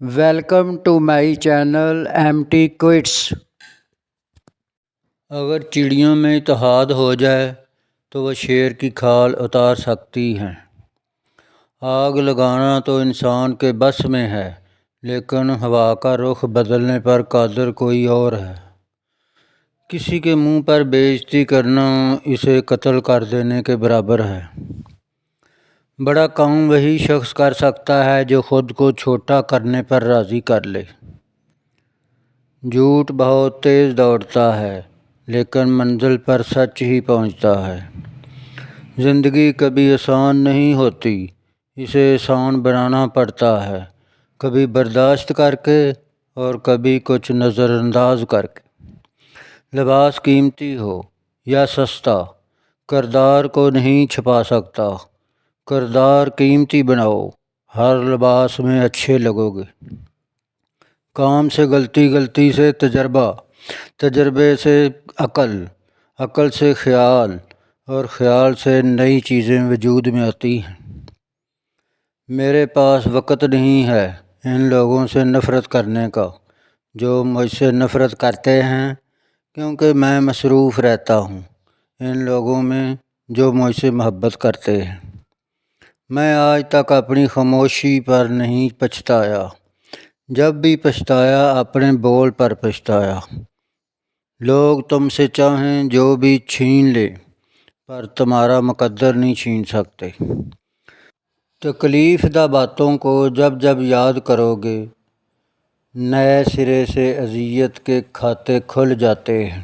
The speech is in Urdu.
Welcome to my channel M T کوئٹس۔ اگر چڑیوں میں اتحاد ہو جائے تو وہ شیر کی کھال اتار سکتی ہیں۔ آگ لگانا تو انسان کے بس میں ہے، لیکن ہوا کا رخ بدلنے پر قادر کوئی اور ہے۔ کسی کے منہ پر بے عزتی کرنا اسے قتل کر دینے کے برابر ہے۔ بڑا کام وہی شخص کر سکتا ہے جو خود کو چھوٹا کرنے پر راضی کر لے۔ جھوٹ بہت تیز دوڑتا ہے، لیکن منزل پر سچ ہی پہنچتا ہے۔ زندگی کبھی آسان نہیں ہوتی، اسے آسان بنانا پڑتا ہے، کبھی برداشت کر کے اور کبھی کچھ نظر انداز کر کے۔ لباس قیمتی ہو یا سستا، کردار کو نہیں چھپا سکتا۔ کردار قیمتی بناؤ، ہر لباس میں اچھے لگو گے۔ کام سے غلطی سے تجربہ، تجربے سے عقل، عقل سے خیال، اور خیال سے نئی چیزیں وجود میں آتی ہیں۔ میرے پاس وقت نہیں ہے ان لوگوں سے نفرت کرنے کا جو مجھ سے نفرت کرتے ہیں، کیونکہ میں مصروف رہتا ہوں ان لوگوں میں جو مجھ سے محبت کرتے ہیں۔ میں آج تک اپنی خاموشی پر نہیں پچھتایا، جب بھی پچھتایا اپنے بول پر پچھتایا۔ لوگ تم سے چاہیں جو بھی چھین لے، پر تمہارا مقدر نہیں چھین سکتے۔ تکلیف دہ باتوں کو جب جب یاد کرو گے، نئے سرے سے اذیت کے کھاتے کھل جاتے ہیں۔